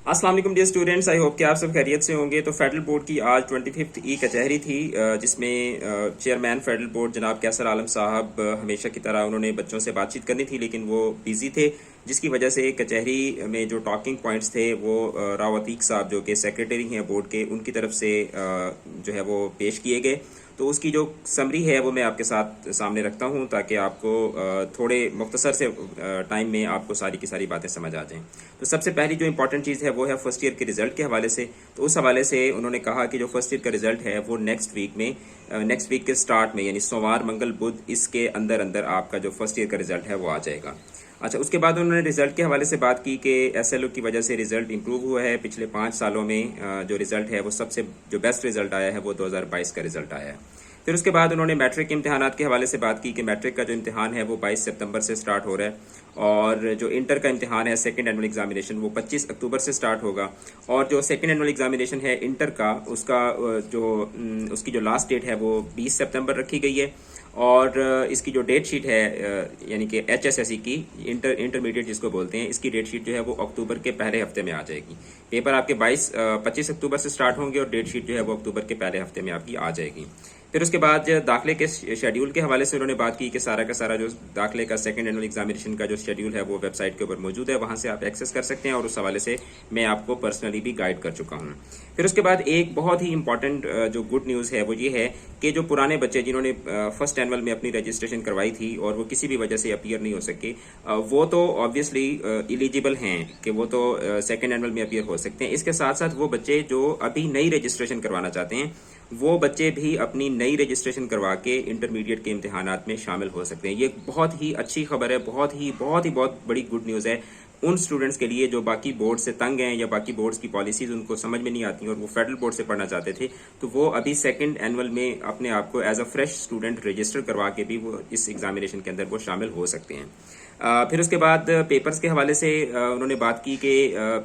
अस्सलाम वालेकुम dear students, I hope कि आप सब खैरियत से होंगे। तो फेडरल बोर्ड की आज 25th ई कचहरी थी, जिसमें चेयरमैन फेडरल बोर्ड जनाब कैसर आलम साहब हमेशा की तरह उन्होंने बच्चों से बातचीत करनी थी, लेकिन वो बिजी थे, जिसकी वजह से कचहरी में जो टॉकिंग पॉइंट्स थे वो राव अतीक साहब जो कि सेक्रेटरी हैं बोर्ड के, उनकी तरफ से जो है वो पेश किए गए। तो उसकी जो समरी है वो मैं आपके साथ सामने रखता हूँ ताकि आपको थोड़े मुख्तसर से टाइम में आपको सारी की सारी बातें समझ आ जाएं। तो सबसे पहली जो इंपॉर्टेंट चीज़ है वो है फर्स्ट ईयर के रिजल्ट के हवाले से। तो उस हवाले से उन्होंने कहा कि जो फर्स्ट ईयर का रिजल्ट है वो नेक्स्ट वीक के स्टार्ट में, यानी सोमवार मंगल बुध, इसके अंदर अंदर आपका जो फर्स्ट ईयर का रिजल्ट है वो आ जाएगा। अच्छा, उसके बाद उन्होंने रिजल्ट के हवाले से बात की कि एसएलओ की वजह से रिजल्ट इंप्रूव हुआ है। पिछले 5 सालों में जो रिजल्ट है वो सबसे जो बेस्ट रिजल्ट आया है वो 2022 का रिजल्ट आया है। फिर उसके बाद उन्होंने मैट्रिक के इम्तिहानात के हवाले से बात की कि मैट्रिक का जो इम्तिहान है वो 22 सितंबर से स्टार्ट हो रहा है, और जो इंटर का इम्तिहान है सेकंड एनुअल एग्जामिनेशन वो 25 अक्टूबर से स्टार्ट होगा। और जो सेकंड एनुअल एग्जामिनेशन है इंटर का, उसकी जो लास्ट डेट है वो 20 सितंबर रखी गई है। और इसकी जो डेट शीट है यानी कि HSSE की इंटरमीडिएट जिसको बोलते हैं, इसकी डेट शीट जो है वो अक्टूबर के पहले हफ्ते में आ जाएगी। पेपर आपके 25 अक्टूबर से स्टार्ट होंगे और डेट शीट जो है वो अक्टूबर के पहले हफ्ते में आपकी आ जाएगी। फिर उसके बाद दाखिले के शेड्यूल के हवाले से उन्होंने बात की कि सारा का सारा जो दाखिले का सेकंड एनुअल एग्जामिनेशन का जो शेड्यूल है वो वेबसाइट के ऊपर मौजूद है, वहां से आप एक्सेस कर सकते हैं, और उस हवाले से मैं आपको पर्सनली भी गाइड कर चुका हूं। फिर उसके बाद एक बहुत ही इंपॉर्टेंट जो गुड न्यूज़ है वो ये है कि जो पुराने बच्चे जिन्होंने फर्स्ट एनुअल में अपनी रजिस्ट्रेशन करवाई थी और वो किसी भी वजह से अपीयर नहीं हो सके, वो तो ऑब्वियसली एलिजिबल हैं कि वो तो सेकंड एनुअल में अपीयर हो सकते हैं। इसके साथ साथ वो बच्चे जो अभी नई रजिस्ट्रेशन करवाना चाहते हैं, वो बच्चे भी अपनी नई रजिस्ट्रेशन करवा के इंटरमीडिएट के इम्तिहानात में शामिल हो सकते हैं। ये बहुत ही अच्छी खबर है, बहुत बड़ी गुड न्यूज़ है उन स्टूडेंट्स के लिए जो बाकी बोर्ड से तंग हैं या बाकी बोर्ड्स की पॉलिसीज उनको समझ में नहीं आती और वो फेडरल बोर्ड से पढ़ना चाहते थे, तो वो अभी सेकंड एनुअल में अपने आप को as a fresh student register करवा के भी वो इस एग्जामिनेशन के अंदर वो शामिल हो सकते हैं। फिर उसके बाद पेपर्स के हवाले से उन्होंने बात की कि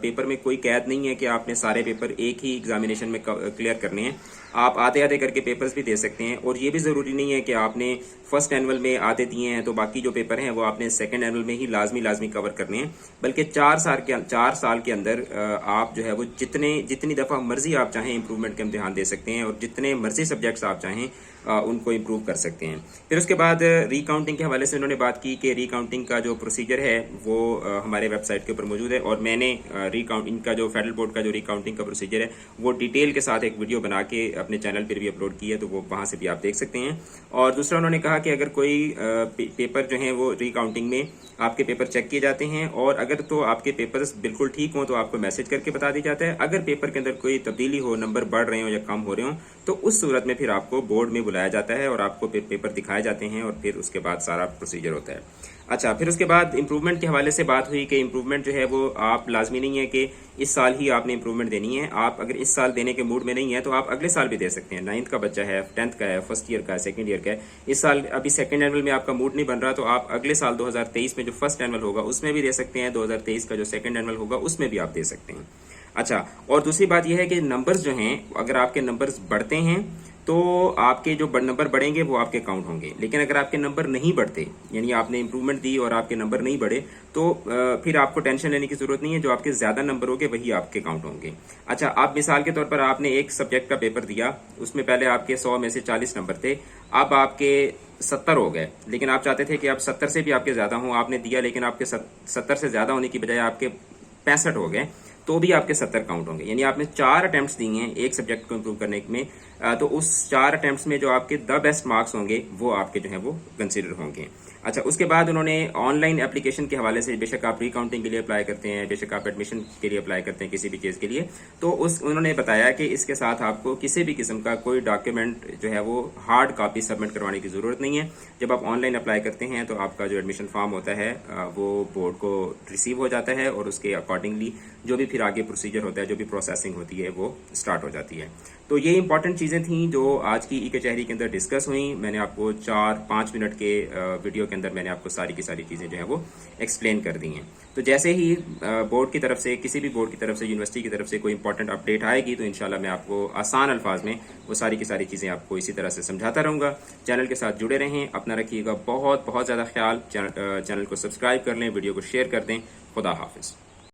पेपर में कोई कैद नहीं है कि आपने सारे पेपर एक ही एग्जामिनेशन में क्लियर करने हैं। आप आधे आधे करके पेपर्स भी दे सकते हैं, और ये भी ज़रूरी नहीं है कि आपने फर्स्ट एनुअल में आधे दिए हैं तो बाकी जो पेपर हैं वो आपने सेकंड एनुअल में ही लाजमी कवर करने हैं। बल्कि 4 साल के अंदर आप जो है वो जितनी दफ़ा मर्जी आप चाहें इम्प्रूवमेंट का इम्तिहान दे सकते हैं, और जितने मर्जी सब्जेक्ट्स आप चाहें उनको इम्प्रूव कर सकते हैं। फिर उसके बाद रिकाउंटिंग के हवाले से उन्होंने बात की कि रिकाउंटिंग का जो प्रोसीजर है वो हमारे वेबसाइट के ऊपर मौजूद है, और मैंने रिकाउंटिंग का जो फेडरल बोर्ड का जो रिकाउंटिंग का प्रोसीजर है वो डिटेल के साथ एक वीडियो बना के अपने चैनल पर भी अपलोड की है, तो वो वहाँ से भी आप देख सकते हैं। और दूसरा उन्होंने कहा कि अगर कोई पेपर जो है वो रिकाउंटिंग में आपके पेपर चेक किए जाते हैं, और अगर तो आपके पेपर्स बिल्कुल ठीक हों तो आपको मैसेज करके बता दिया जाता है। अगर पेपर के अंदर कोई तब्दीली हो, नंबर बढ़ रहे हो या कम हो रहे हो, तो उस सूरत में फिर आपको बोर्ड में बुलाया जाता है और आपको पेपर दिखाए जाते हैं, और फिर उसके बाद सारा प्रोसीजर होता है। अच्छा, फिर उसके बाद इम्प्रूवमेंट के हवाले से बात हुई कि इम्प्रूवमेंट जो है वो आप लाजमी नहीं है कि इस साल ही आपने इम्प्रूवमेंट देनी है। आप अगर इस साल देने के मूड में नहीं है तो आप अगले साल भी दे सकते हैं। 9th का बच्चा है, 10th का है, फर्स्ट ईयर का है, सेकंड ईयर का है, इस साल अभी सेकंड एनुअल में आपका मूड नहीं बन रहा, तो आप अगले साल 2023 में जो फर्स्ट एनुअल होगा उसमें भी दे सकते हैं, 2023 का जो सेकंड एनुअल होगा उसमें भी आप दे सकते हैं। अच्छा, और दूसरी बात यह है कि नंबर्स जो हैं, अगर आपके नंबर्स बढ़ते हैं तो आपके जो नंबर बढ़ेंगे वो आपके काउंट होंगे, लेकिन अगर आपके नंबर नहीं बढ़ते, यानी आपने इंप्रूवमेंट दी और आपके नंबर नहीं बढ़े, तो फिर आपको टेंशन लेने की जरूरत नहीं है। जो आपके ज्यादा नंबर होंगे वही आपके काउंट होंगे। अच्छा, आप मिसाल के तौर पर आपने एक सब्जेक्ट का पेपर दिया, उसमें पहले आपके 100 में से 40 नंबर थे, अब आपके 70 हो गए, लेकिन आप चाहते थे कि आप 70 से भी आपके ज्यादा हों, आपने दिया लेकिन आपके 70 से ज्यादा होने की बजाय आपके 65 हो गए, तो भी आपके 70 काउंट होंगे। यानी आपने 4 अटेम्प्ट्स दिए हैं एक सब्जेक्ट को इम्प्रूव करने में, तो उस 4 अटेम्प्ट्स में जो आपके द बेस्ट मार्क्स होंगे वो आपके जो है वो कंसिडर होंगे। अच्छा, उसके बाद उन्होंने ऑनलाइन एप्लीकेशन के हवाले से, बेशक आप रिकाउंटिंग के लिए अप्लाई करते हैं, बेशक आप एडमिशन के लिए अप्लाई करते हैं, किसी भी चीज़ के लिए, तो उन्होंने बताया कि इसके साथ आपको किसी भी किस्म का कोई डॉक्यूमेंट जो है वो हार्ड कॉपी सबमिट करवाने की ज़रूरत नहीं है। जब आप ऑनलाइन अप्लाई करते हैं तो आपका जो एडमिशन फॉर्म होता है वो बोर्ड को रिसीव हो जाता है, और उसके अकॉर्डिंगली जो भी फिर आगे प्रोसीजर होता है, जो भी प्रोसेसिंग होती है वो स्टार्ट हो जाती है। तो ये इंपॉर्टेंट चीज़ें थी जो आज की ई कचहरी के अंदर डिस्कस हुई। मैंने आपको 4-5 मिनट के वीडियो के अंदर मैंने आपको सारी की सारी चीज़ें जो है वो एक्सप्लेन कर दी हैं। तो जैसे ही बोर्ड की तरफ से, किसी भी बोर्ड की तरफ से, यूनिवर्सिटी की तरफ से कोई इंपॉर्टेंट अपडेट आएगी तो इंशाल्लाह मैं आपको आसान अल्फाज में वो सारी की सारी चीज़ें आपको इसी तरह से समझाता रहूँगा। चैनल के साथ जुड़े रहें, अपना रखिएगा बहुत ज़्यादा ख्याल। चैनल को सब्सक्राइब कर लें, वीडियो को शेयर कर दें। खुदा हाफिज़।